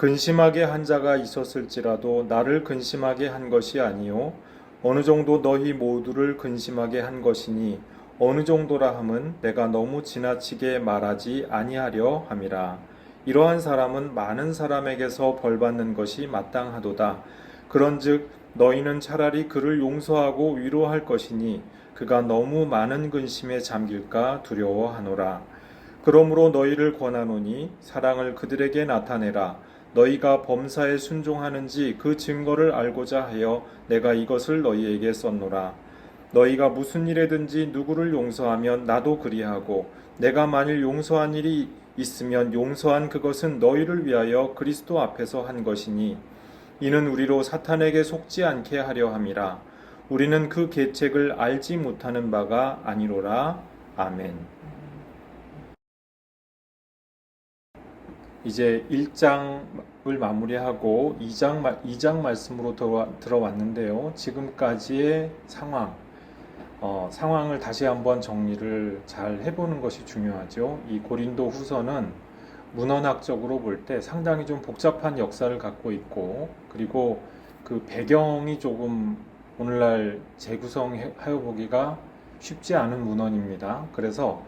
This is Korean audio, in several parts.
근심하게 한 자가 있었을지라도 나를 근심하게 한 것이 아니요 어느 정도 너희 모두를 근심하게 한 것이니 어느 정도라 함은 내가 너무 지나치게 말하지 아니하려 함이라. 이러한 사람은 많은 사람에게서 벌받는 것이 마땅하도다. 그런즉 너희는 차라리 그를 용서하고 위로할 것이니 그가 너무 많은 근심에 잠길까 두려워하노라. 그러므로 너희를 권하노니 사랑을 그들에게 나타내라. 너희가 범사에 순종하는지 그 증거를 알고자 하여 내가 이것을 너희에게 썼노라. 너희가 무슨 일에든지 누구를 용서하면 나도 그리하고 내가 만일 용서한 일이 있으면 용서한 그것은 너희를 위하여 그리스도 앞에서 한 것이니 이는 우리로 사탄에게 속지 않게 하려 함이라. 우리는 그 계책을 알지 못하는 바가 아니로라. 아멘. 이제 1장을 마무리하고 2장 말씀으로 들어왔는데요. 지금까지의 상황을 다시 한번 정리를 잘 해보는 것이 중요하죠. 이 고린도 후서는 문헌학적으로 볼 때 상당히 좀 복잡한 역사를 갖고 있고, 그리고 그 배경이 조금 오늘날 재구성하여 보기가 쉽지 않은 문헌입니다. 그래서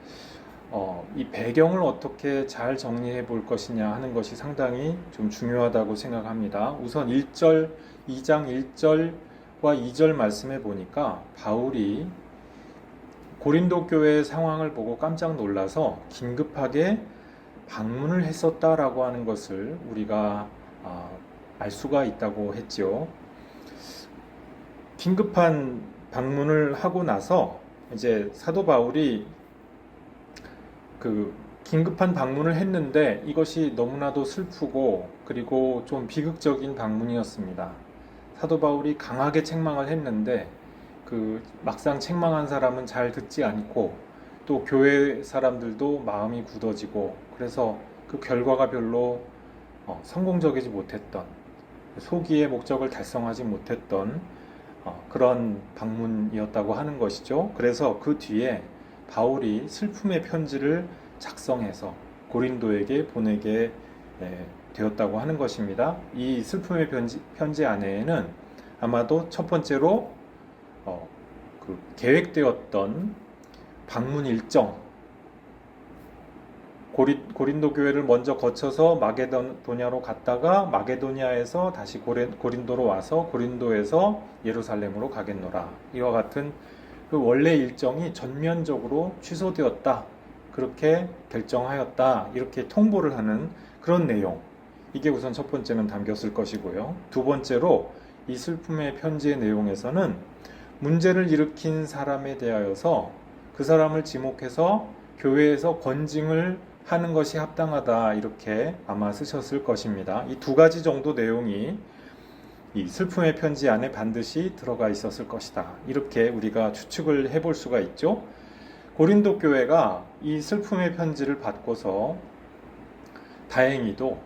이 배경을 어떻게 잘 정리해 볼 것이냐 하는 것이 상당히 좀 중요하다고 생각합니다. 우선 2장 1절과 2절 말씀해 보니까 바울이 고린도 교회의 상황을 보고 깜짝 놀라서 긴급하게 방문을 했었다라고 하는 것을 우리가 알 수가 있다고 했죠. 긴급한 방문을 하고 나서 이제 사도 바울이 그 긴급한 방문을 했는데 이것이 너무나도 슬프고 그리고 좀 비극적인 방문이었습니다. 사도 바울이 강하게 책망을 했는데 그 막상 책망한 사람은 잘 듣지 않고 또 교회 사람들도 마음이 굳어지고 그래서 그 결과가 별로 성공적이지 못했던, 소기의 목적을 달성하지 못했던 그런 방문이었다고 하는 것이죠. 그래서 그 뒤에 바울이 슬픔의 편지를 작성해서 고린도에게 보내게 되었다고 하는 것입니다. 이 슬픔의 편지 안에는 아마도 첫 번째로 그 계획되었던 방문 일정, 고린도 교회를 먼저 거쳐서 마게도냐로 갔다가 마게도냐에서 다시 고린도로 와서 고린도에서 예루살렘으로 가겠노라. 이와 같은 그 원래 일정이 전면적으로 취소되었다. 그렇게 결정하였다. 이렇게 통보를 하는 그런 내용. 이게 우선 첫 번째는 담겼을 것이고요. 두 번째로 이 슬픔의 편지의 내용에서는 문제를 일으킨 사람에 대하여서 그 사람을 지목해서 교회에서 권징을 하는 것이 합당하다. 이렇게 아마 쓰셨을 것입니다. 이 두 가지 정도 내용이 이 슬픔의 편지 안에 반드시 들어가 있었을 것이다. 이렇게 우리가 추측을 해볼 수가 있죠. 고린도 교회가 이 슬픔의 편지를 받고서 다행히도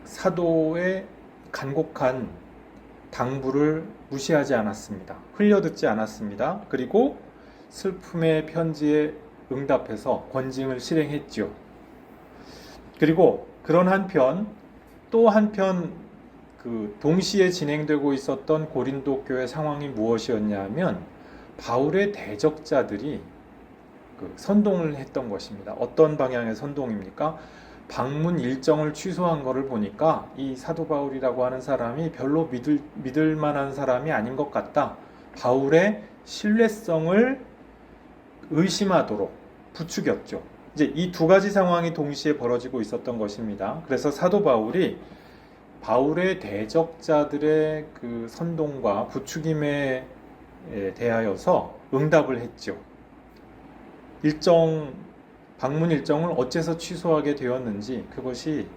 사도의 간곡한 당부를 무시하지 않았습니다. 흘려듣지 않았습니다. 그리고 슬픔의 편지에 응답해서 권징을 실행했죠. 그리고 그런 한편 또 한편 그 동시에 진행되고 있었던 고린도 교회 상황이 무엇이었냐 하면 바울의 대적자들이 그 선동을 했던 것입니다. 어떤 방향의 선동입니까? 방문 일정을 취소한 것을 보니까 이 사도 바울이라고 하는 사람이 별로 믿을 만한 사람이 아닌 것 같다. 바울의 신뢰성을 의심하도록 부추겼죠. 이제 이 두 가지 상황이 동시에 벌어지고 있었던 것입니다. 그래서 사도 바울이 바울의 대적자들의 그 선동과 부추김에 대하여서 응답을 했죠. 방문 일정을 어째서 취소하게 되었는지 그것이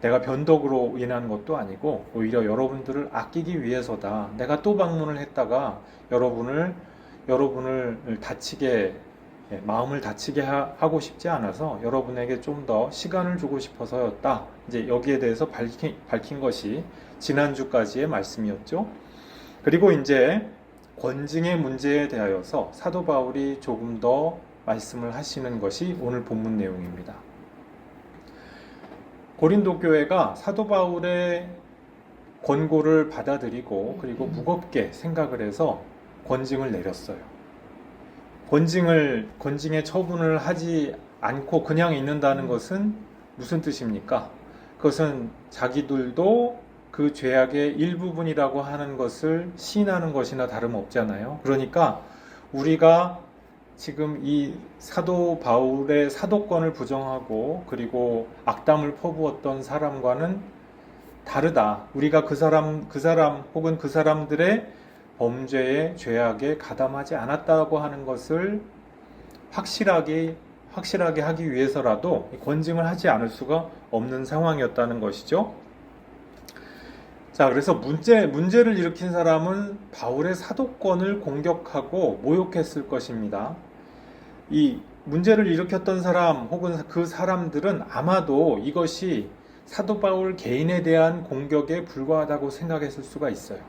내가 변덕으로 인한 것도 아니고 오히려 여러분들을 아끼기 위해서다. 내가 또 방문을 했다가 여러분을 다치게 마음을 다치게 하고 싶지 않아서 여러분에게 좀 더 시간을 주고 싶어서였다. 이제 여기에 대해서 밝힌 것이 지난주까지의 말씀이었죠. 그리고 이제 권징의 문제에 대하여서 사도 바울이 조금 더 말씀을 하시는 것이 오늘 본문 내용입니다. 고린도 교회가 사도 바울의 권고를 받아들이고 그리고 무겁게 생각을 해서 권징을 내렸어요. 권징의 처분을 하지 않고 그냥 있는다는 것은 무슨 뜻입니까? 그것은 자기들도 그 죄악의 일부분이라고 하는 것을 시인하는 것이나 다름없잖아요. 그러니까 우리가 지금 이 사도 바울의 사도권을 부정하고 그리고 악담을 퍼부었던 사람과는 다르다. 우리가 그 사람 혹은 그 사람들의 범죄의 죄악에 가담하지 않았다고 하는 것을 확실하게 하기 위해서라도 권징을 하지 않을 수가 없는 상황이었다는 것이죠. 자, 그래서 문제를 일으킨 사람은 바울의 사도권을 공격하고 모욕했을 것입니다. 이 문제를 일으켰던 사람 혹은 그 사람들은 아마도 이것이 사도 바울 개인에 대한 공격에 불과하다고 생각했을 수가 있어요.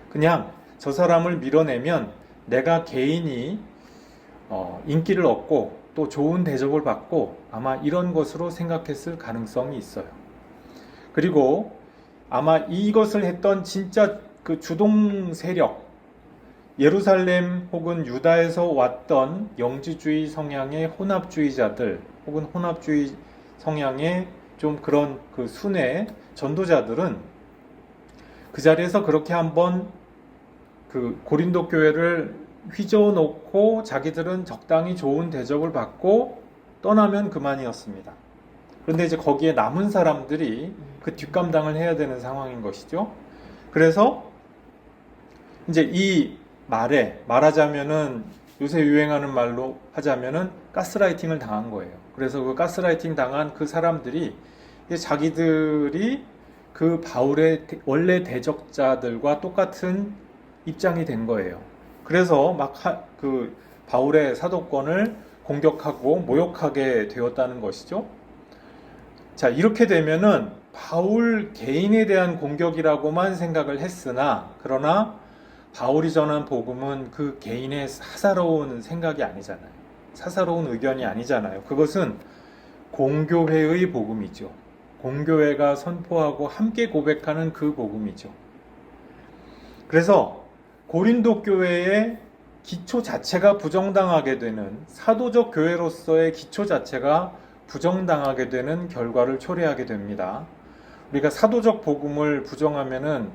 그냥 저 사람을 밀어내면 내가 개인이 인기를 얻고 또 좋은 대접을 받고 아마 이런 것으로 생각했을 가능성이 있어요. 그리고 아마 이것을 했던 진짜 그 주동 세력, 예루살렘 혹은 유다에서 왔던 영지주의 성향의 혼합주의자들 혹은 혼합주의 성향의 좀 그런 그 순회 전도자들은 그 자리에서 그렇게 한번 그 고린도 교회를 휘저어놓고 자기들은 적당히 좋은 대접을 받고 떠나면 그만이었습니다. 그런데 이제 거기에 남은 사람들이 그 뒷감당을 해야 되는 상황인 것이죠. 그래서 이제 이 말하자면은 요새 유행하는 말로 하자면은 가스라이팅을 당한 거예요. 그래서 그 가스라이팅 당한 그 사람들이 자기들이 그 바울의 원래 대적자들과 똑같은 입장이 된 거예요. 그래서 막 그 바울의 사도권을 공격하고 모욕하게 되었다는 것이죠. 자, 이렇게 되면은 바울 개인에 대한 공격이라고만 생각을 했으나 그러나 바울이 전한 복음은 그 개인의 사사로운 생각이 아니잖아요. 사사로운 의견이 아니잖아요. 그것은 공교회의 복음이죠. 공교회가 선포하고 함께 고백하는 그 복음이죠. 그래서 고린도 교회의 기초 자체가 부정당하게 되는, 사도적 교회로서의 기초 자체가 부정당하게 되는 결과를 초래하게 됩니다. 우리가 사도적 복음을 부정하면은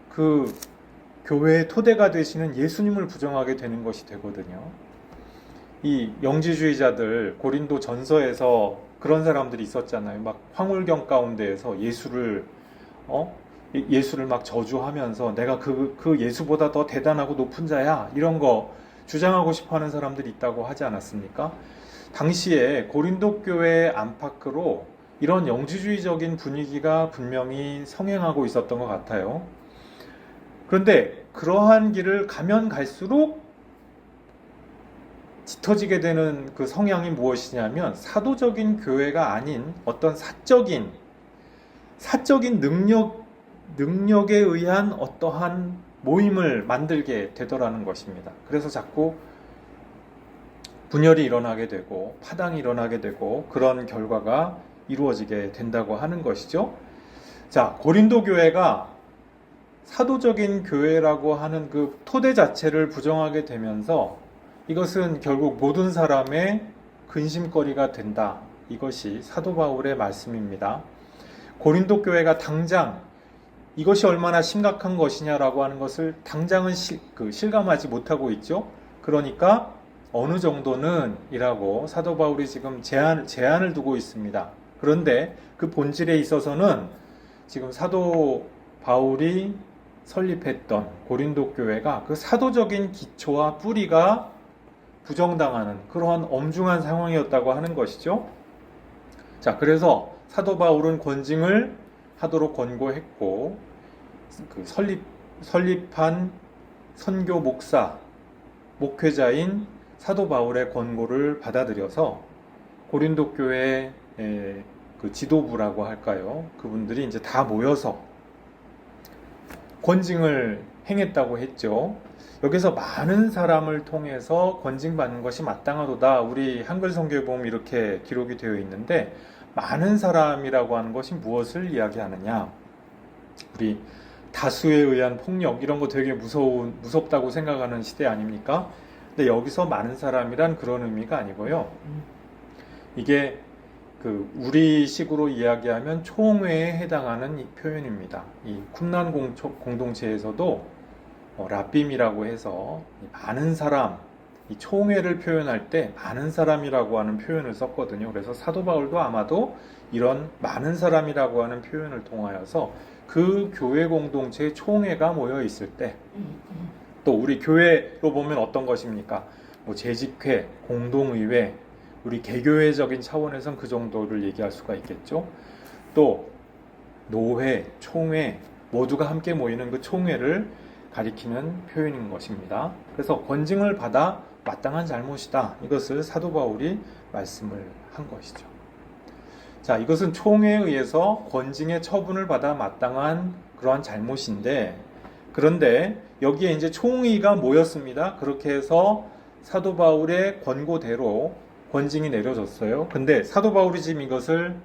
그 교회의 토대가 되시는 예수님을 부정하게 되는 것이 되거든요. 이 영지주의자들 고린도 전서에서 그런 사람들이 있었잖아요. 막 황홀경 가운데에서 예수를 막 저주하면서 내가 그 예수보다 더 대단하고 높은 자야, 이런 거 주장하고 싶어 하는 사람들이 있다고 하지 않았습니까? 당시에 고린도 교회의 안팎으로 이런 영지주의적인 분위기가 분명히 성행하고 있었던 것 같아요. 그런데 그러한 길을 가면 갈수록 짙어지게 되는 그 성향이 무엇이냐면 사도적인 교회가 아닌 어떤 사적인 능력에 의한 어떠한 모임을 만들게 되더라는 것입니다. 그래서 자꾸 분열이 일어나게 되고 파당이 일어나게 되고 그런 결과가 이루어지게 된다고 하는 것이죠. 자, 고린도 교회가 사도적인 교회라고 하는 그 토대 자체를 부정하게 되면서 이것은 결국 모든 사람의 근심거리가 된다. 이것이 사도 바울의 말씀입니다. 고린도 교회가 당장 이것이 얼마나 심각한 것이냐라고 하는 것을 당장은 실감하지 못하고 있죠. 그러니까 어느 정도는 이라고 사도 바울이 지금 제한을 두고 있습니다. 그런데 그 본질에 있어서는 지금 사도 바울이 설립했던 고린도 교회가 그 사도적인 기초와 뿌리가 부정당하는 그러한 엄중한 상황이었다고 하는 것이죠. 자, 그래서 사도 바울은 권징을 하도록 권고했고 그 설립한 선교 목회자인 사도 바울의 권고를 받아들여서 고린도 교회의 그 지도부라고 할까요? 그분들이 이제 다 모여서 권징을 행했다고 했죠. 여기서 많은 사람을 통해서 권징받는 것이 마땅하도다. 우리 한글 성경에 보면 이렇게 기록이 되어 있는데, 많은 사람이라고 하는 것이 무엇을 이야기하느냐? 우리 다수에 의한 폭력 이런 거 되게 무섭다고 생각하는 시대 아닙니까? 근데 여기서 많은 사람이란 그런 의미가 아니고요. 이게 우리식으로 이야기하면 총회에 해당하는 이 표현입니다. 이 쿰란 공동체에서도 라빔이라고 해서 많은 사람, 이 총회를 표현할 때 많은 사람이라고 하는 표현을 썼거든요. 그래서 사도 바울도 아마도 이런 많은 사람이라고 하는 표현을 통하여서 그 교회 공동체의 총회가 모여 있을 때, 또 우리 교회로 보면 어떤 것입니까? 뭐 재직회, 공동의회, 우리 개교회적인 차원에선 그 정도를 얘기할 수가 있겠죠. 또 노회, 총회 모두가 함께 모이는 그 총회를 가리키는 표현인 것입니다. 그래서 권징을 받아 마땅한 잘못이다. 이것을 사도 바울이 말씀을 한 것이죠. 자, 이것은 총회에 의해서 권징의 처분을 받아 마땅한 그러한 잘못인데, 그런데 여기에 이제 총의가 모였습니다. 그렇게 해서 사도 바울의 권고대로 권징이 내려졌어요. 근데 사도 바울이 지금 이것을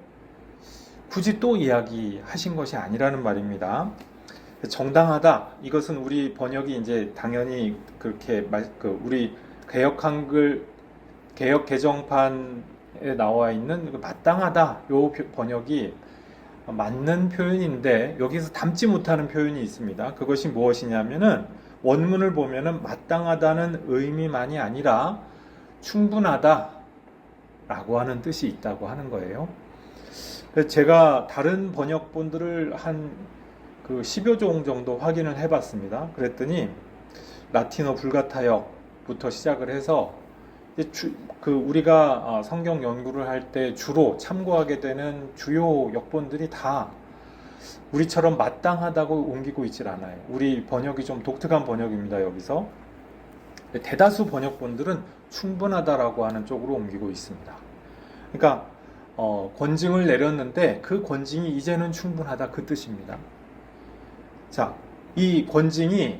굳이 또 이야기하신 것이 아니라는 말입니다. 정당하다. 이것은 우리 번역이 이제 당연히 그렇게 우리 개역 개정판에 나와 있는 마땅하다. 요 번역이 맞는 표현인데 여기서 담지 못하는 표현이 있습니다. 그것이 무엇이냐면은 원문을 보면은 마땅하다는 의미만이 아니라 충분하다 라고 하는 뜻이 있다고 하는 거예요. 그래서 제가 다른 번역본들을 한 10여 종 정도 확인을 해봤습니다. 그랬더니 라틴어 불가타역부터 시작을 해서 우리가 성경 연구를 할 때 주로 참고하게 되는 주요 역본들이 다 우리처럼 마땅하다고 옮기고 있질 않아요. 우리 번역이 좀 독특한 번역입니다. 여기서 대다수 번역본들은 충분하다라고 하는 쪽으로 옮기고 있습니다. 그러니까 권징을 내렸는데 그 권징이 이제는 충분하다, 그 뜻입니다. 자, 이 권징이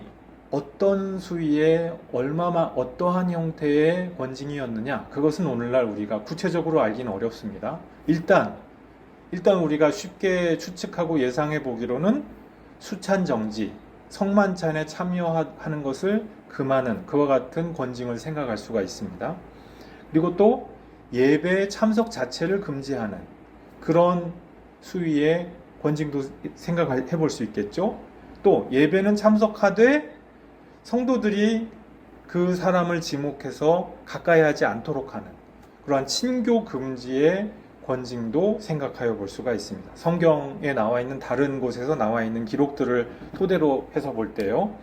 어떤 수위에 어떠한 형태의 권징이었느냐, 그것은 오늘날 우리가 구체적으로 알기는 어렵습니다. 일단 우리가 쉽게 추측하고 예상해 보기로는 수찬정지, 성만찬에 참여하는 것을 금하는 그와 같은 권징을 생각할 수가 있습니다. 그리고 또 예배 참석 자체를 금지하는 그런 수위의 권징도 생각해 볼 수 있겠죠. 또 예배는 참석하되 성도들이 그 사람을 지목해서 가까이 하지 않도록 하는 그러한 친교 금지의 권징도 생각하여 볼 수가 있습니다. 성경에 나와 있는 다른 곳에서 나와 있는 기록들을 토대로 해서 볼 때요,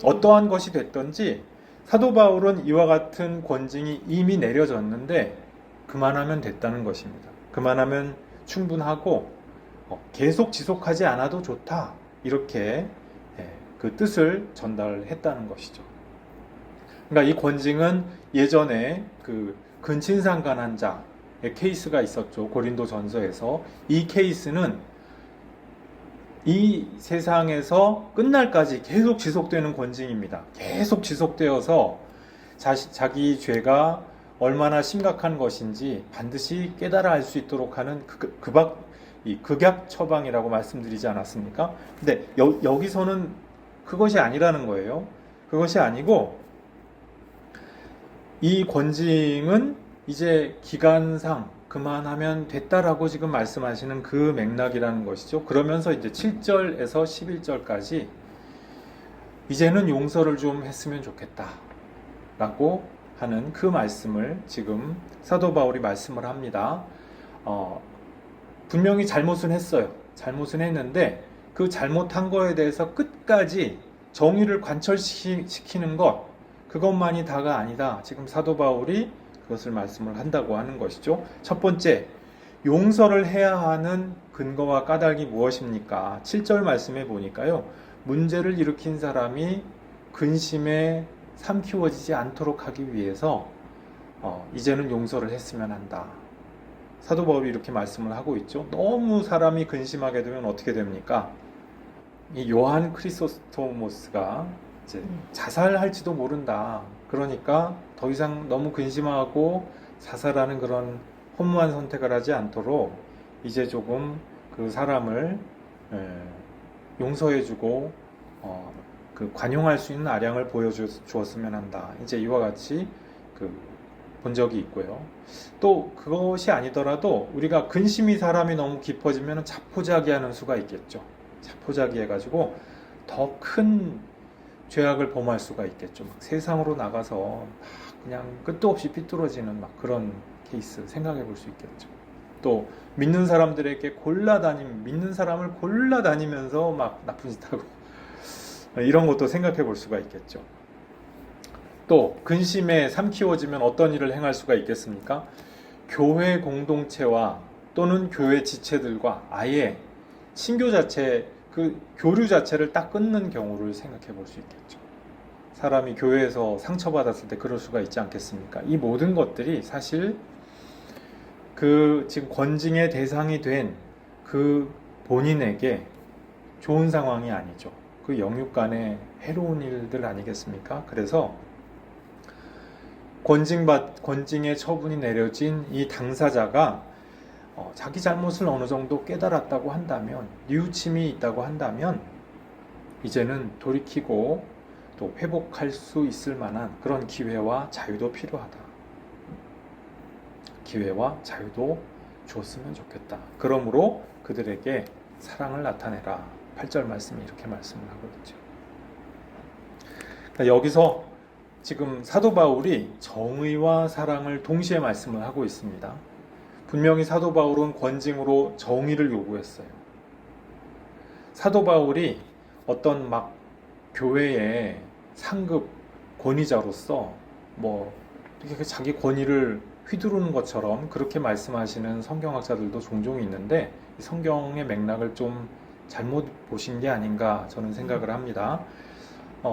어떠한 것이 됐든지 사도 바울은 이와 같은 권징이 이미 내려졌는데 그만하면 됐다는 것입니다. 그만하면 충분하고 계속 지속하지 않아도 좋다, 이렇게 그 뜻을 전달했다는 것이죠. 그러니까 이 권징은 예전에 근친상간한 자의 케이스가 있었죠. 고린도 전서에서. 이 케이스는 이 세상에서 끝날까지 계속 지속되는 권징입니다. 계속 지속되어서 자기 죄가 얼마나 심각한 것인지 반드시 깨달아 알 수 있도록 하는 이 극약 처방이라고 말씀드리지 않았습니까? 근데 여기서는 그것이 아니라는 거예요. 그것이 아니고 이 권징은 이제 기간상 그만하면 됐다라고 지금 말씀하시는 그 맥락이라는 것이죠. 그러면서 이제 7절에서 11절까지 이제는 용서를 좀 했으면 좋겠다 라고 하는 그 말씀을 지금 사도 바울이 말씀을 합니다. 분명히 잘못은 했어요. 잘못은 했는데 그 잘못한 거에 대해서 끝까지 정의를 관철시키는 그것만이 다가 아니다. 지금 사도 바울이 그것을 말씀을 한다고 하는 것이죠. 첫 번째, 용서를 해야 하는 근거와 까닭이 무엇입니까? 7절 말씀에 보니까요, 문제를 일으킨 사람이 근심에 삼키워지지 않도록 하기 위해서 이제는 용서를 했으면 한다. 사도 바울이 이렇게 말씀을 하고 있죠. 너무 사람이 근심하게 되면 어떻게 됩니까? 이 요한 크리소스토모스가 이제 자살할지도 모른다. 그러니까 더 이상 너무 근심하고 자살하는 그런 허무한 선택을 하지 않도록 이제 조금 그 사람을 용서해주고 그 관용할 수 있는 아량을 보여주었으면 한다. 이제 이와 같이 본 적이 있고요. 또 그것이 아니더라도 우리가 근심이 사람이 너무 깊어지면 자포자기하는 수가 있겠죠. 자포자기해가지고 더 큰 죄악을 범할 수가 있겠죠. 막 세상으로 나가서 막 그냥 끝도 없이 삐뚤어지는 막 그런 케이스 생각해 볼 수 있겠죠. 또 믿는 사람들에게 믿는 사람을 골라다니면서 막 나쁜 짓 하고 이런 것도 생각해 볼 수가 있겠죠. 또 근심에 삼키워지면 어떤 일을 행할 수가 있겠습니까? 교회 공동체와 또는 교회 지체들과 아예 신교 자체, 그 교류 자체를 딱 끊는 경우를 생각해 볼 수 있겠죠. 사람이 교회에서 상처받았을 때 그럴 수가 있지 않겠습니까? 이 모든 것들이 사실 그 지금 권징의 대상이 된 그 본인에게 좋은 상황이 아니죠. 그 영육 간의 해로운 일들 아니겠습니까? 그래서 권징의 처분이 내려진 이 당사자가 자기 잘못을 어느 정도 깨달았다고 한다면, 뉘우침이 있다고 한다면 이제는 돌이키고 또 회복할 수 있을 만한 그런 기회와 자유도 필요하다. 기회와 자유도 주었으면 좋겠다. 그러므로 그들에게 사랑을 나타내라. 8절 말씀이 이렇게 말씀을 하거든요. 그러니까 여기서 지금 사도 바울이 정의와 사랑을 동시에 말씀을 하고 있습니다. 분명히 사도 바울은 권징으로 정의를 요구했어요. 사도 바울이 어떤 막 교회의 상급 권위자로서 이렇게 자기 권위를 휘두르는 것처럼 그렇게 말씀하시는 성경학자들도 종종 있는데 성경의 맥락을 좀 잘못 보신 게 아닌가 저는 생각을 합니다.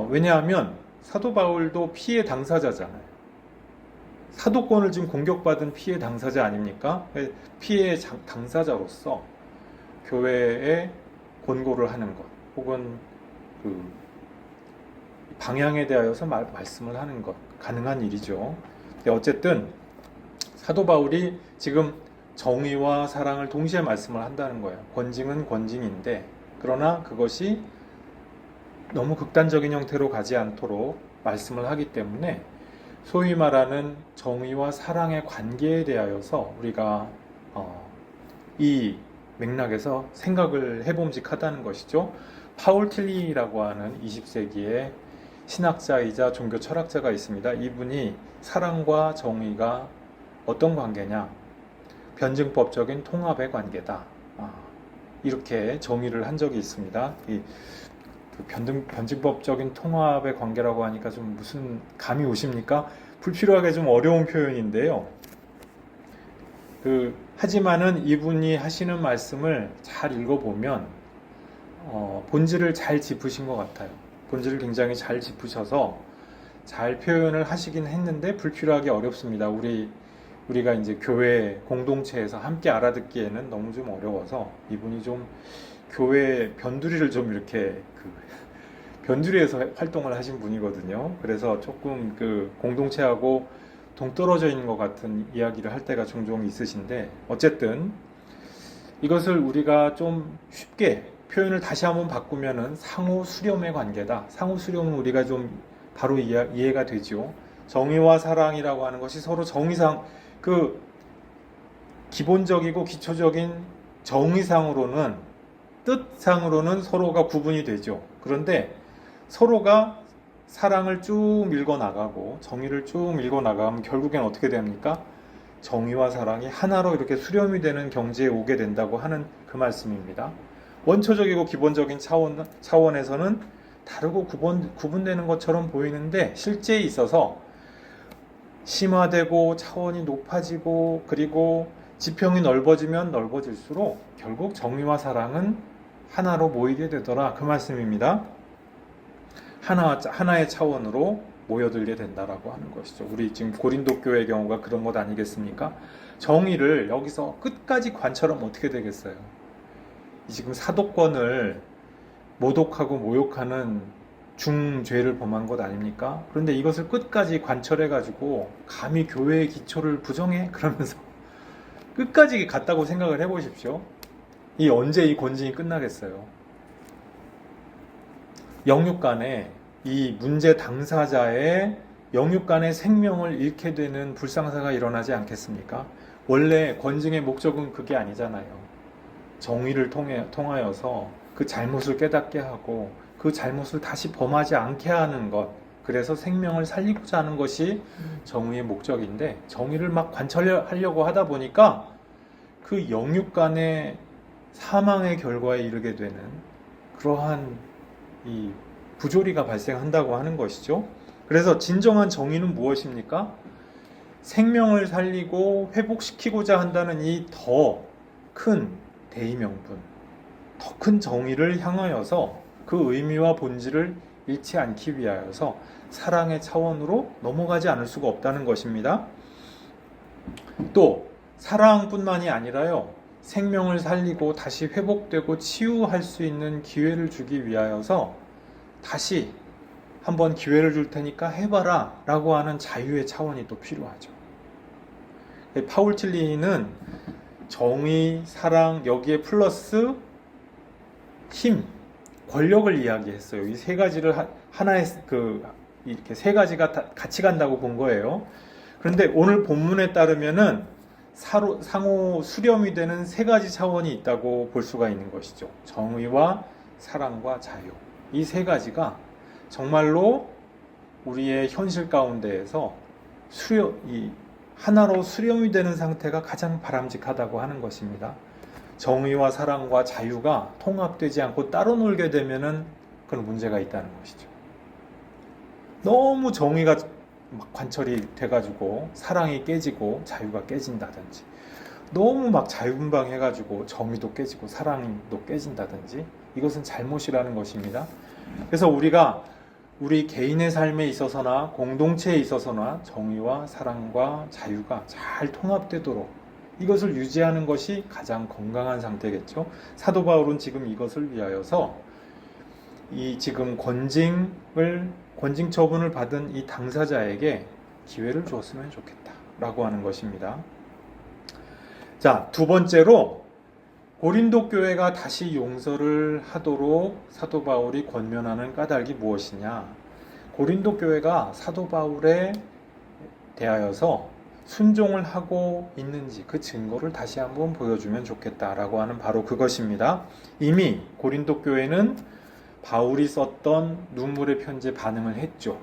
왜냐하면 사도 바울도 피해 당사자잖아요. 사도권을 지금 공격받은 피해 당사자 아닙니까? 피해 당사자로서 교회에 권고를 하는 것 혹은 그 방향에 대하여서 말씀을 하는 것 가능한 일이죠. 어쨌든 사도 바울이 지금 정의와 사랑을 동시에 말씀을 한다는 거예요. 권징은 권징인데 그러나 그것이 너무 극단적인 형태로 가지 않도록 말씀을 하기 때문에 소위 말하는 정의와 사랑의 관계에 대하여서 우리가 이 맥락에서 생각을 해봄직하다는 것이죠. 파울 틸리라고 하는 20세기의 신학자이자 종교 철학자가 있습니다. 이분이 사랑과 정의가 어떤 관계냐? 변증법적인 통합의 관계다. 이렇게 정의를 한 적이 있습니다. 변증법적인 통합의 관계라고 하니까 좀 무슨 감이 오십니까? 불필요하게 좀 어려운 표현인데요. 하지만은 이분이 하시는 말씀을 잘 읽어보면 본질을 잘 짚으신 것 같아요. 본질을 굉장히 잘 짚으셔서 잘 표현을 하시긴 했는데 불필요하게 어렵습니다. 우리가 이제 교회 공동체에서 함께 알아듣기에는 너무 좀 어려워서 이분이 좀 교회 변두리를 좀 이렇게 변두리에서 활동을 하신 분이거든요. 그래서 조금 공동체하고 동떨어져 있는 것 같은 이야기를 할 때가 종종 있으신데 어쨌든 이것을 우리가 좀 쉽게 표현을 다시 한번 바꾸면은 상호 수렴의 관계다. 상호 수렴은 우리가 좀 바로 이해가 되죠. 정의와 사랑이라고 하는 것이 서로 정의상 기본적이고 기초적인 정의상으로는 뜻상으로는 서로가 구분이 되죠. 그런데 서로가 사랑을 쭉 밀고 나가고 정의를 쭉 밀고 나가면 결국엔 어떻게 됩니까? 정의와 사랑이 하나로 이렇게 수렴이 되는 경지에 오게 된다고 하는 그 말씀입니다. 원초적이고 기본적인 차원에서는 다르고 구분되는 것처럼 보이는데 실제에 있어서 심화되고 차원이 높아지고 그리고 지평이 넓어지면 넓어질수록 결국 정의와 사랑은 하나로 모이게 되더라. 그 말씀입니다. 하나의 차원으로 모여들게 된다라고 하는 것이죠. 우리 지금 고린도 교회의 경우가 그런 것 아니겠습니까? 정의를 여기서 끝까지 관철하면 어떻게 되겠어요? 지금 사도권을 모독하고 모욕하는 중죄를 범한 것 아닙니까? 그런데 이것을 끝까지 관철해가지고 감히 교회의 기초를 부정해? 그러면서 끝까지 갔다고 생각을 해보십시오. 언제 이 권징이 끝나겠어요? 영육간에 이 문제 당사자의 영육간의 생명을 잃게 되는 불상사가 일어나지 않겠습니까? 원래 권징의 목적은 그게 아니잖아요. 정의를 통하여서 그 잘못을 깨닫게 하고 그 잘못을 다시 범하지 않게 하는 것, 그래서 생명을 살리고자 하는 것이 정의의 목적인데, 정의를 막 관철하려고 하다 보니까 그 영육간의 사망의 결과에 이르게 되는 그러한 이 부조리가 발생한다고 하는 것이죠. 그래서 진정한 정의는 무엇입니까? 생명을 살리고 회복시키고자 한다는 이 더 큰 대의명분, 더 큰 정의를 향하여서 그 의미와 본질을 잃지 않기 위하여서 사랑의 차원으로 넘어가지 않을 수가 없다는 것입니다. 또 사랑뿐만이 아니라요, 생명을 살리고 다시 회복되고 치유할 수 있는 기회를 주기 위하여서 다시 한번 기회를 줄 테니까 해봐라 라고 하는 자유의 차원이 또 필요하죠. 파울틸리는 정의, 사랑, 여기에 플러스 힘, 권력을 이야기했어요. 이 세 가지를 하나의 이렇게 세 가지가 같이 간다고 본 거예요. 그런데 오늘 본문에 따르면은 상호 수렴이 되는 세 가지 차원이 있다고 볼 수가 있는 것이죠. 정의와 사랑과 자유. 이 세 가지가 정말로 우리의 현실 가운데에서 하나로 수렴이 되는 상태가 가장 바람직하다고 하는 것입니다. 정의와 사랑과 자유가 통합되지 않고 따로 놀게 되면은 그런 문제가 있다는 것이죠. 너무 정의가 막 관철이 돼가지고 사랑이 깨지고 자유가 깨진다든지, 너무 막 자유분방해가지고 정의도 깨지고 사랑도 깨진다든지, 이것은 잘못이라는 것입니다. 그래서 우리 개인의 삶에 있어서나 공동체에 있어서나 정의와 사랑과 자유가 잘 통합되도록 이것을 유지하는 것이 가장 건강한 상태겠죠. 사도 바울은 지금 이것을 위하여서 이 지금 권징 처분을 받은 이 당사자에게 기회를 주었으면 좋겠다라고 하는 것입니다. 자, 두 번째로 고린도 교회가 다시 용서를 하도록 사도 바울이 권면하는 까닭이 무엇이냐? 고린도 교회가 사도 바울에 대하여서 순종을 하고 있는지 그 증거를 다시 한번 보여주면 좋겠다라고 하는 바로 그것입니다. 이미 고린도 교회는 바울이 썼던 눈물의 편지에 반응을 했죠.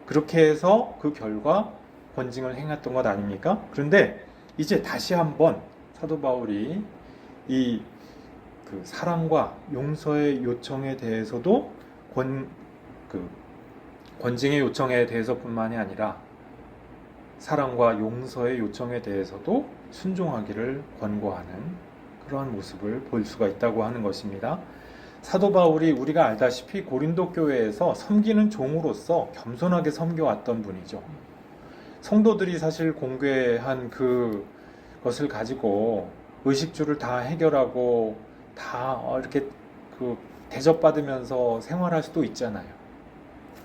그렇게 해서 그 결과 권징을 행했던 것 아닙니까? 그런데 이제 다시 한번 사도 바울이 그 사랑과 용서의 요청에 대해서도 권징의 요청에 대해서뿐만이 아니라 사랑과 용서의 요청에 대해서도 순종하기를 권고하는 그러한 모습을 볼 수가 있다고 하는 것입니다. 사도 바울이 우리가 알다시피 고린도 교회에서 섬기는 종으로서 겸손하게 섬겨왔던 분이죠. 성도들이 사실 공개한 그것을 가지고 의식주를 다 해결하고 다 이렇게 대접받으면서 생활할 수도 있잖아요.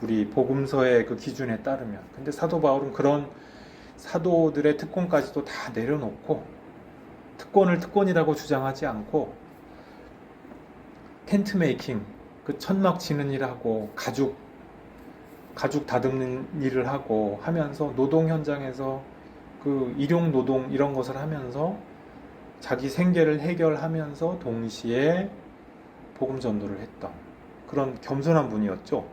우리 복음서의 그 기준에 따르면. 근데 사도 바울은 그런 사도들의 특권까지도 다 내려놓고 특권을 특권이라고 주장하지 않고 텐트 메이킹, 그 천막 치는 일하고 가죽 다듬는 일을 하고 하면서 노동 현장에서 그 일용 노동 이런 것을 하면서 자기 생계를 해결하면서 동시에 복음 전도를 했던 그런 겸손한 분이었죠.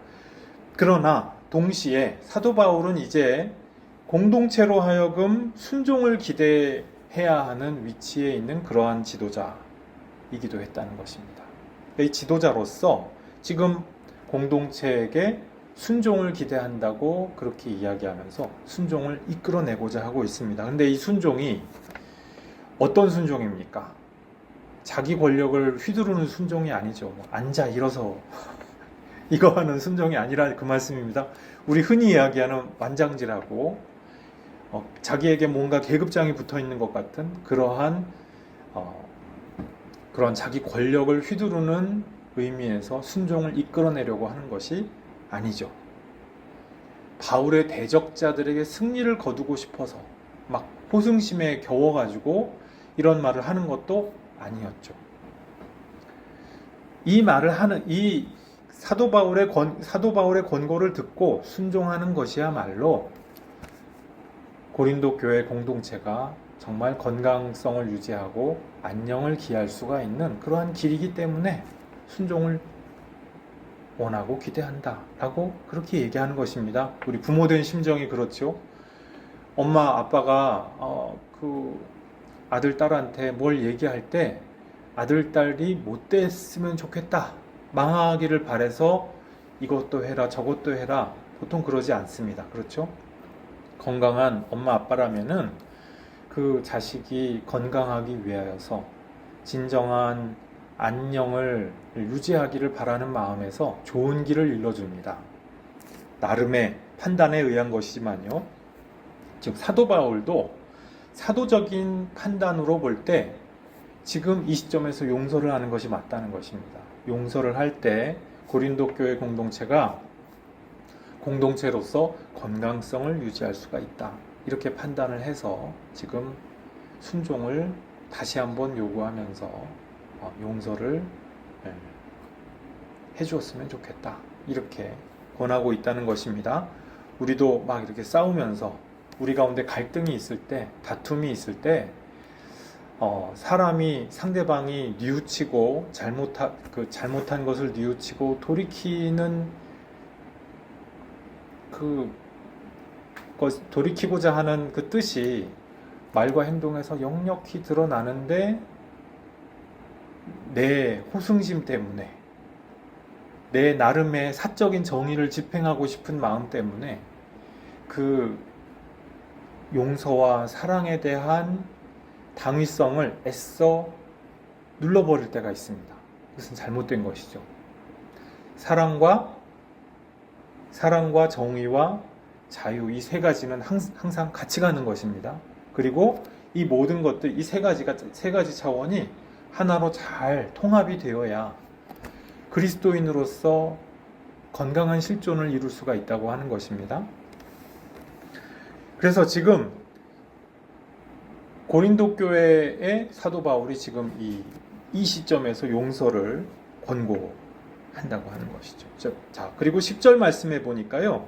그러나 동시에 사도 바울은 이제 공동체로 하여금 순종을 기대해야 하는 위치에 있는 그러한 지도자이기도 했다는 것입니다. 이 지도자로서 지금 공동체에게 순종을 기대한다고 그렇게 이야기하면서 순종을 이끌어내고자 하고 있습니다. 그런데 이 순종이 어떤 순종입니까? 자기 권력을 휘두르는 순종이 아니죠. 앉아 일어서 이거 하는 순종이 아니라 그 말씀입니다. 우리 흔히 이야기하는 완장질하고 자기에게 뭔가 계급장이 붙어 있는 것 같은 그러한 자기 권력을 휘두르는 의미에서 순종을 이끌어내려고 하는 것이 아니죠. 바울의 대적자들에게 승리를 거두고 싶어서 막 호승심에 겨워가지고 이런 말을 하는 것도 아니었죠. 이 사도 바울의 권고를 듣고 순종하는 것이야말로 고린도 교회 공동체가 정말 건강성을 유지하고 안녕을 기할 수가 있는 그러한 길이기 때문에 순종을 원하고 기대한다 라고 그렇게 얘기하는 것입니다. 우리 부모된 심정이 그렇죠. 엄마 아빠가 그 아들 딸한테 뭘 얘기할 때 아들 딸이 못됐으면 좋겠다, 망하기를 바라서 이것도 해라 저것도 해라 보통 그러지 않습니다. 그렇죠? 건강한 엄마 아빠라면은 그 자식이 건강하기 위하여서 진정한 안녕을 유지하기를 바라는 마음에서 좋은 길을 일러줍니다. 나름의 판단에 의한 것이지만요. 즉 사도 바울도 사도적인 판단으로 볼 때 지금 이 시점에서 용서를 하는 것이 맞다는 것입니다. 용서를 할 때 고린도 교회 공동체가 공동체로서 건강성을 유지할 수가 있다. 이렇게 판단을 해서 지금 순종을 다시 한번 요구하면서 용서를 해주었으면 좋겠다. 이렇게 권하고 있다는 것입니다. 우리도 막 이렇게 싸우면서 우리 가운데 갈등이 있을 때, 다툼이 있을 때 사람이 상대방이 뉘우치고 잘못한 것을 뉘우치고 돌이키고자 하는 그 뜻이 말과 행동에서 역력히 드러나는데 내 호승심 때문에 내 나름의 사적인 정의를 집행하고 싶은 마음 때문에 그 용서와 사랑에 대한 당위성을 애써 눌러버릴 때가 있습니다. 그것은 잘못된 것이죠. 사랑과 정의와 자유, 이 세 가지는 항상 같이 가는 것입니다. 그리고 이 모든 것들, 이 세 가지 차원이 하나로 잘 통합이 되어야 그리스도인으로서 건강한 실존을 이룰 수가 있다고 하는 것입니다. 그래서 지금 고린도 교회의 사도 바울이 지금 이 시점에서 용서를 권고한다고 하는 것이죠. 자, 그리고 10절 말씀해 보니까요.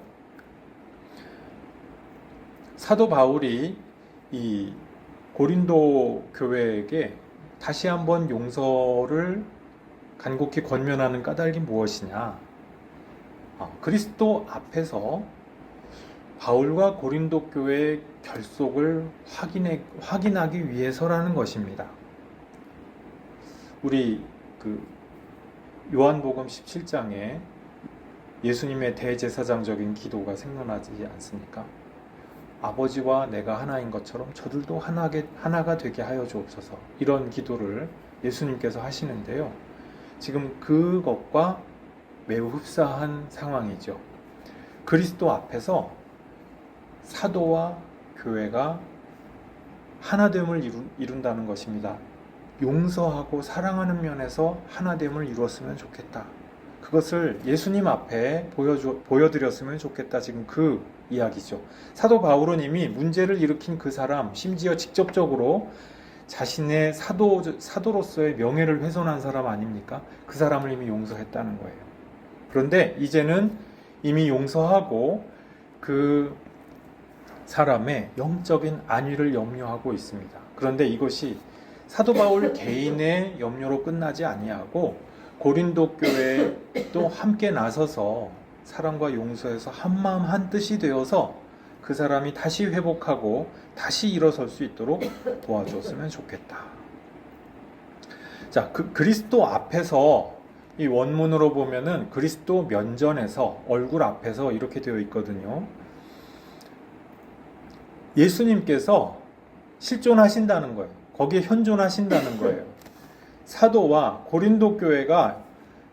사도 바울이 이 고린도 교회에게 다시 한번 용서를 간곡히 권면하는 까닭이 무엇이냐? 그리스도 앞에서 바울과 고린도 교회의 결속을 확인하기 위해서라는 것입니다. 우리 요한복음 17장에 예수님의 대제사장적인 기도가 생각나지 않습니까? 아버지와 내가 하나인 것처럼 저들도 하나가 되게 하여 주옵소서. 이런 기도를 예수님께서 하시는데요. 지금 그것과 매우 흡사한 상황이죠. 그리스도 앞에서 사도와 교회가 하나됨을 이룬다는 것입니다. 용서하고 사랑하는 면에서 하나됨을 이루었으면 좋겠다. 그것을 예수님 앞에 보여드렸으면 좋겠다. 지금 그 이야기죠. 사도 바울은 이미 문제를 일으킨 그 사람, 심지어 직접적으로 자신의 사도로서의 명예를 훼손한 사람 아닙니까? 그 사람을 이미 용서했다는 거예요. 그런데 이제는 이미 용서하고 그 사람의 영적인 안위를 염려하고 있습니다. 그런데 이것이 사도 바울 개인의 염려로 끝나지 아니하고 고린도 교회도 함께 나서서 사랑과 용서에서 한마음 한뜻이 되어서 그 사람이 다시 회복하고 다시 일어설 수 있도록 도와주었으면 좋겠다. 자, 그리스도 앞에서 이 원문으로 보면은 그리스도 면전에서, 얼굴 앞에서 이렇게 되어 있거든요. 예수님께서 실존하신다는 거예요. 거기에 현존하신다는 거예요. 사도와 고린도 교회가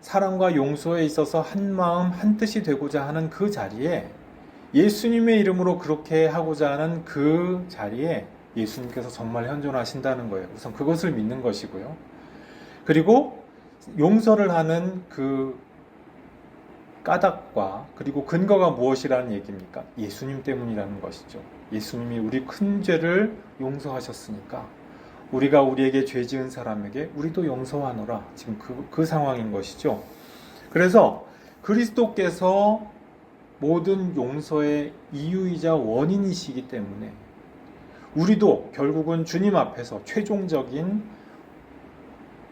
사랑과 용서에 있어서 한마음 한뜻이 되고자 하는 그 자리에, 예수님의 이름으로 그렇게 하고자 하는 그 자리에 예수님께서 정말 현존하신다는 거예요. 우선 그것을 믿는 것이고요. 그리고 용서를 하는 그 까닭과 그리고 근거가 무엇이라는 얘기입니까? 예수님 때문이라는 것이죠. 예수님이 우리 큰 죄를 용서하셨으니까 우리가 우리에게 죄 지은 사람에게 우리도 용서하노라. 지금 그 상황인 것이죠. 그래서 그리스도께서 모든 용서의 이유이자 원인이시기 때문에 우리도 결국은 주님 앞에서 최종적인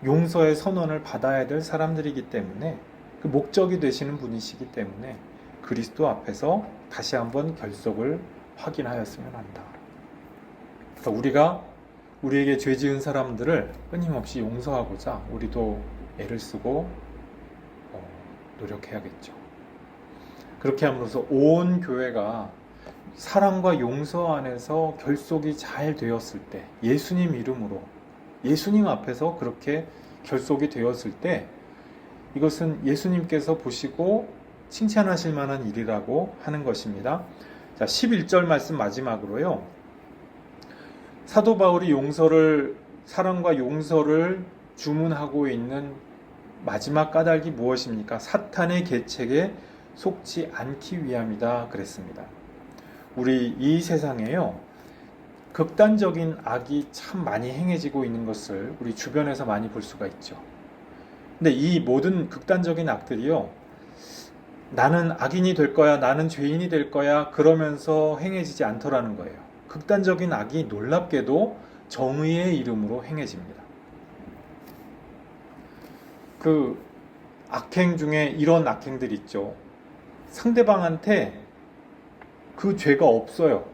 용서의 선언을 받아야 될 사람들이기 때문에 그 목적이 되시는 분이시기 때문에 그리스도 앞에서 다시 한번 결속을 확인하였으면 한다. 그래서 우리가 우리에게 죄 지은 사람들을 끊임없이 용서하고자 우리도 애를 쓰고 노력해야겠죠. 그렇게 함으로써 온 교회가 사랑과 용서 안에서 결속이 잘 되었을 때, 예수님 이름으로 예수님 앞에서 그렇게 결속이 되었을 때 이것은 예수님께서 보시고 칭찬하실 만한 일이라고 하는 것입니다. 자, 11절 말씀 마지막으로요. 사도 바울이 사랑과 용서를 주문하고 있는 마지막 까닭이 무엇입니까? 사탄의 계책에 속지 않기 위함이다 그랬습니다. 우리 이 세상에요, 극단적인 악이 참 많이 행해지고 있는 것을 우리 주변에서 많이 볼 수가 있죠. 근데 이 모든 극단적인 악들이요, 나는 악인이 될 거야, 나는 죄인이 될 거야 그러면서 행해지지 않더라는 거예요. 극단적인 악이 놀랍게도 정의의 이름으로 행해집니다. 그 악행 중에 이런 악행들 있죠. 상대방한테 그 죄가 없어요.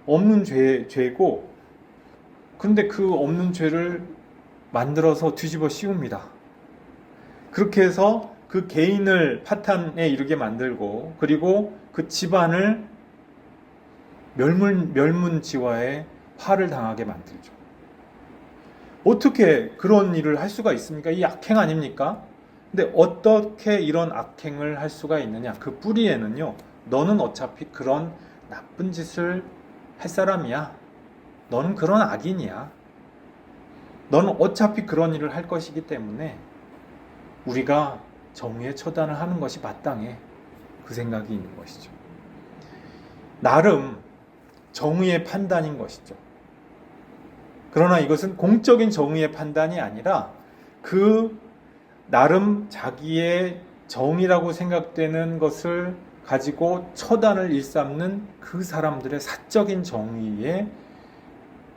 없는 죄고, 그런데 그 없는 죄를 만들어서 뒤집어 씌웁니다. 그렇게 해서 그 개인을 파탄에 이르게 만들고, 그리고 그 집안을 멸문지화에 화를 당하게 만들죠. 어떻게 그런 일을 할 수가 있습니까? 이 악행 아닙니까? 근데 어떻게 이런 악행을 할 수가 있느냐? 그 뿌리에는요, 너는 어차피 그런 나쁜 짓을 할 사람이야. 너는 그런 악인이야. 너는 어차피 그런 일을 할 것이기 때문에 우리가 정의에 처단을 하는 것이 마땅해. 그 생각이 있는 것이죠. 나름 정의의 판단인 것이죠. 그러나 이것은 공적인 정의의 판단이 아니라 그 나름 자기의 정의라고 생각되는 것을 가지고 처단을 일삼는 그 사람들의 사적인 정의의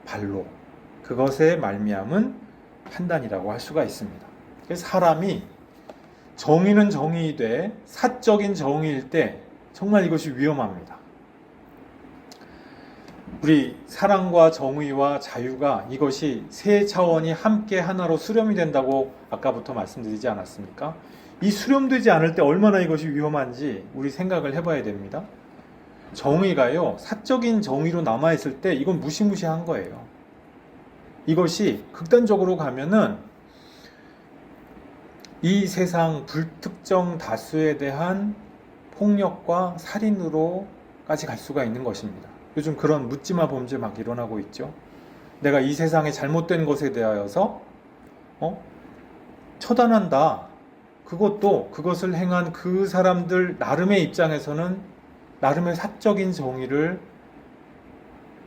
발로, 그것의 말미암은 판단이라고 할 수가 있습니다. 그래서 사람이 정의는 정의이되 사적인 정의일 때 정말 이것이 위험합니다. 우리 사랑과 정의와 자유가 이것이 세 차원이 함께 하나로 수렴이 된다고 아까부터 말씀드리지 않았습니까? 이 수렴되지 않을 때 얼마나 이것이 위험한지 우리 생각을 해봐야 됩니다. 정의가요, 사적인 정의로 남아있을 때 이건 무시무시한 거예요. 이것이 극단적으로 가면은 이 세상 불특정 다수에 대한 폭력과 살인으로까지 갈 수가 있는 것입니다. 요즘 그런 묻지마 범죄 막 일어나고 있죠. 내가 이 세상의 잘못된 것에 대하여서 처단한다. 그것도 그것을 행한 그 사람들 나름의 입장에서는 나름의 사적인 정의를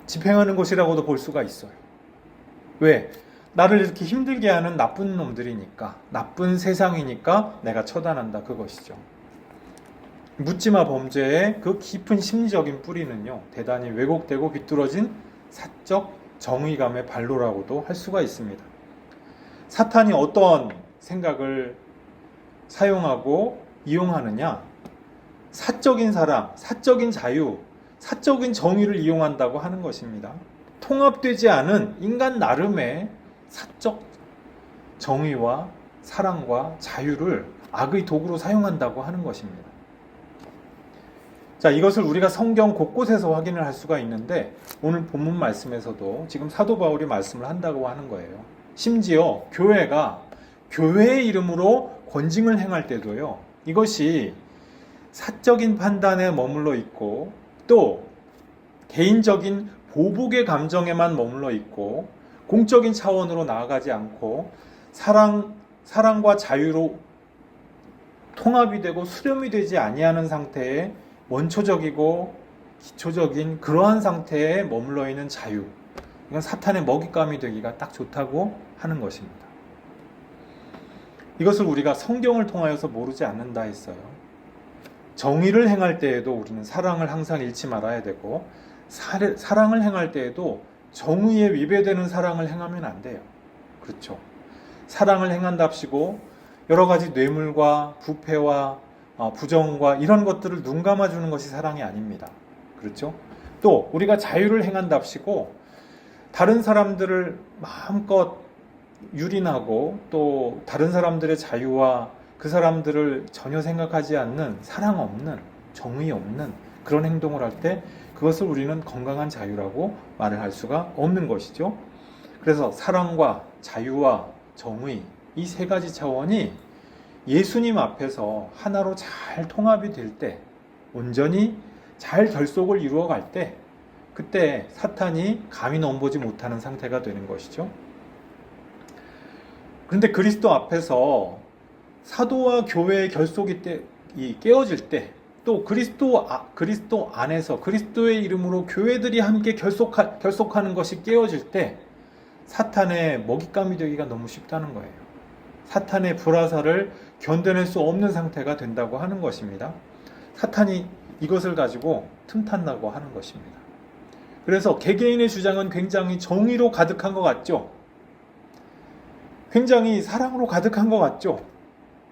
집행하는 것이라고도 볼 수가 있어요. 왜? 나를 이렇게 힘들게 하는 나쁜 놈들이니까, 나쁜 세상이니까 내가 처단한다, 그것이죠. 묻지마 범죄의 그 깊은 심리적인 뿌리는요, 대단히 왜곡되고 비뚤어진 사적 정의감의 발로라고도 할 수가 있습니다. 사탄이 어떤 생각을 사용하고 이용하느냐? 사적인 사람, 사적인 자유, 사적인 정의를 이용한다고 하는 것입니다. 통합되지 않은 인간 나름의 사적 정의와 사랑과 자유를 악의 도구로 사용한다고 하는 것입니다. 자, 이것을 우리가 성경 곳곳에서 확인을 할 수가 있는데 오늘 본문 말씀에서도 지금 사도 바울이 말씀을 한다고 하는 거예요. 심지어 교회가 교회의 이름으로 권징을 행할 때도요, 이것이 사적인 판단에 머물러 있고 또 개인적인 보복의 감정에만 머물러 있고 공적인 차원으로 나아가지 않고 사랑과 자유로 통합이 되고 수렴이 되지 아니하는 상태에 원초적이고 기초적인 그러한 상태에 머물러 있는 자유, 이건 사탄의 먹잇감이 되기가 딱 좋다고 하는 것입니다. 이것을 우리가 성경을 통하여서 모르지 않는다 했어요. 정의를 행할 때에도 우리는 사랑을 항상 잃지 말아야 되고, 사랑을 행할 때에도 정의에 위배되는 사랑을 행하면 안 돼요. 그렇죠. 사랑을 행한답시고 여러 가지 뇌물과 부패와 부정과 이런 것들을 눈 감아주는 것이 사랑이 아닙니다. 그렇죠. 또 우리가 자유를 행한답시고 다른 사람들을 마음껏 유린하고 또 다른 사람들의 자유와 그 사람들을 전혀 생각하지 않는, 사랑 없는, 정의 없는 그런 행동을 할 때 그것을 우리는 건강한 자유라고 말을 할 수가 없는 것이죠. 그래서 사랑과 자유와 정의, 이 세 가지 차원이 예수님 앞에서 하나로 잘 통합이 될 때, 온전히 잘 결속을 이루어갈 때, 그때 사탄이 감히 넘보지 못하는 상태가 되는 것이죠. 그런데 그리스도 앞에서 사도와 교회의 결속이 깨어질 때, 또 그리스도 안에서 그리스도의 이름으로 교회들이 함께 결속하는 것이 깨어질 때 사탄의 먹잇감이 되기가 너무 쉽다는 거예요. 사탄의 불화살을 견뎌낼 수 없는 상태가 된다고 하는 것입니다. 사탄이 이것을 가지고 틈탄다고 하는 것입니다. 그래서 개개인의 주장은 굉장히 정의로 가득한 것 같죠? 굉장히 사랑으로 가득한 것 같죠?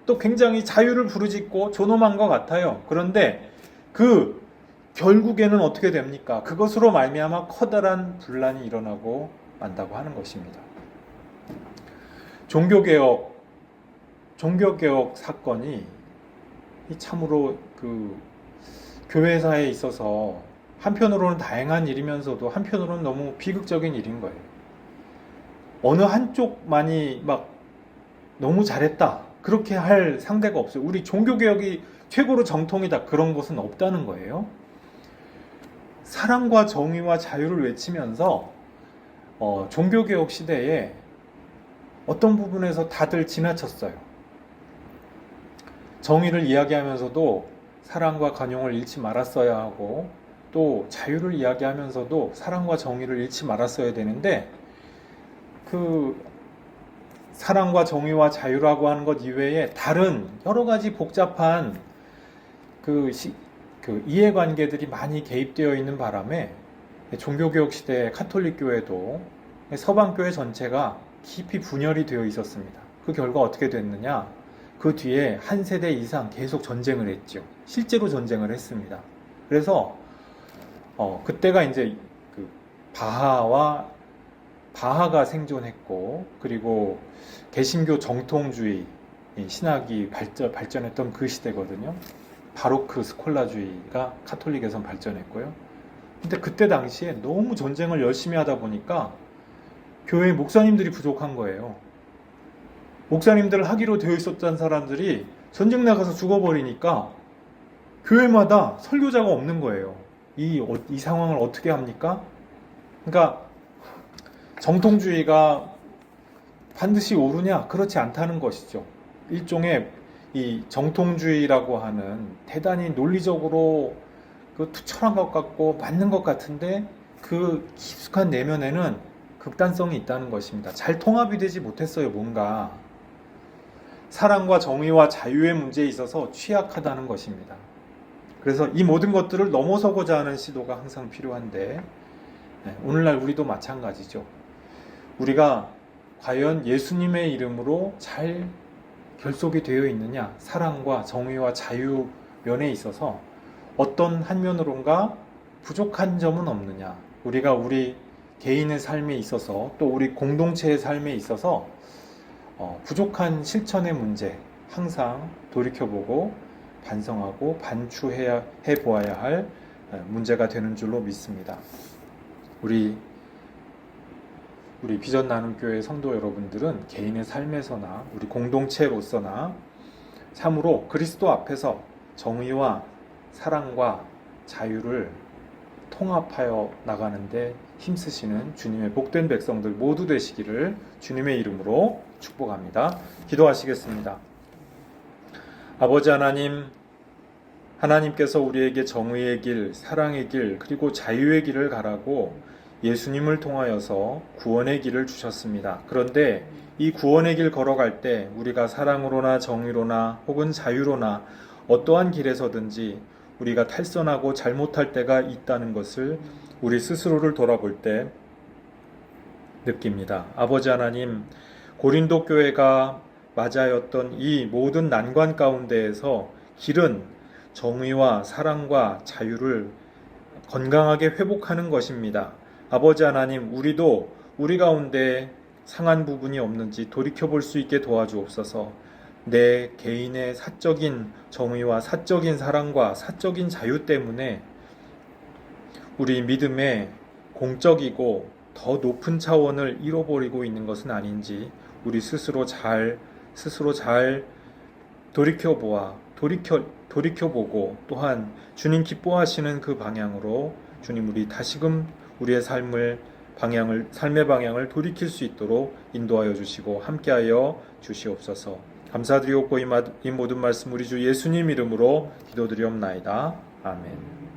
또 굉장히 자유를 부르짖고 존엄한 것 같아요. 그런데 결국에는 어떻게 됩니까? 그것으로 말미암아 커다란 분란이 일어나고 만다고 하는 것입니다. 종교개혁 사건이 참으로 교회사에 있어서 한편으로는 다행한 일이면서도 한편으로는 너무 비극적인 일인 거예요. 어느 한쪽만이 막 너무 잘했다, 그렇게 할 상대가 없어요. 우리 종교개혁이 최고로 정통이다, 그런 것은 없다는 거예요. 사랑과 정의와 자유를 외치면서 종교개혁 시대에 어떤 부분에서 다들 지나쳤어요. 정의를 이야기하면서도 사랑과 관용을 잃지 말았어야 하고, 또 자유를 이야기하면서도 사랑과 정의를 잃지 말았어야 되는데, 사랑과 정의와 자유라고 하는 것 이외에 다른 여러 가지 복잡한 이해관계들이 많이 개입되어 있는 바람에 종교개혁 시대의 카톨릭 교회도 서방교회 전체가 깊이 분열이 되어 있었습니다. 그 결과 어떻게 됐느냐? 그 뒤에 한 세대 이상 계속 전쟁을 했죠. 실제로 전쟁을 했습니다. 그래서 그때가 이제 바하가 생존했고, 그리고 개신교 정통주의 신학이 발전했던 그 시대거든요. 바로크 스콜라주의가 카톨릭에선 발전했고요. 근데 그때 당시에 너무 전쟁을 열심히 하다 보니까 교회 목사님들이 부족한 거예요. 목사님들을 하기로 되어 있었던 사람들이 전쟁 나가서 죽어버리니까 교회마다 설교자가 없는 거예요. 이 상황을 어떻게 합니까? 그러니까 정통주의가 반드시 옳으냐? 그렇지 않다는 것이죠. 일종의 이 정통주의라고 하는 대단히 논리적으로 투철한 것 같고 맞는 것 같은데 그 깊숙한 내면에는 극단성이 있다는 것입니다. 잘 통합이 되지 못했어요. 뭔가 사랑과 정의와 자유의 문제에 있어서 취약하다는 것입니다. 그래서 이 모든 것들을 넘어서고자 하는 시도가 항상 필요한데, 오늘날 우리도 마찬가지죠. 우리가 과연 예수님의 이름으로 잘 결속이 되어 있느냐, 사랑과 정의와 자유 면에 있어서 어떤 한 면으론가 부족한 점은 없느냐, 우리가 우리 개인의 삶에 있어서 또 우리 공동체의 삶에 있어서 부족한 실천의 문제 항상 돌이켜보고 반성하고 반추해보아야 할 문제가 되는 줄로 믿습니다. 우리 비전 나눔 교회 성도 여러분들은 개인의 삶에서나 우리 공동체로서나 참으로 그리스도 앞에서 정의와 사랑과 자유를 통합하여 나가는데 힘쓰시는 주님의 복된 백성들 모두 되시기를 주님의 이름으로 축복합니다. 기도하시겠습니다. 아버지 하나님, 하나님께서 우리에게 정의의 길, 사랑의 길, 그리고 자유의 길을 가라고 예수님을 통하여서 구원의 길을 주셨습니다. 그런데 이 구원의 길 걸어갈 때 우리가 사랑으로나 정의로나 혹은 자유로나 어떠한 길에서든지 우리가 탈선하고 잘못할 때가 있다는 것을 우리 스스로를 돌아볼 때 느낍니다. 아버지 하나님, 고린도 교회가 맞아였던 이 모든 난관 가운데에서 길은 정의와 사랑과 자유를 건강하게 회복하는 것입니다. 아버지 하나님, 우리도 우리 가운데 상한 부분이 없는지 돌이켜볼 수 있게 도와주옵소서. 내 개인의 사적인 정의와 사적인 사랑과 사적인 자유 때문에 우리 믿음의 공적이고 더 높은 차원을 잃어버리고 있는 것은 아닌지 우리 스스로 잘 돌이켜보고 또한 주님 기뻐하시는 그 방향으로 주님 우리 다시금 우리의 삶의 방향을 돌이킬 수 있도록 인도하여 주시고 함께하여 주시옵소서. 감사드리옵고 이 모든 말씀 우리 주 예수님 이름으로 기도드리옵나이다. 아멘.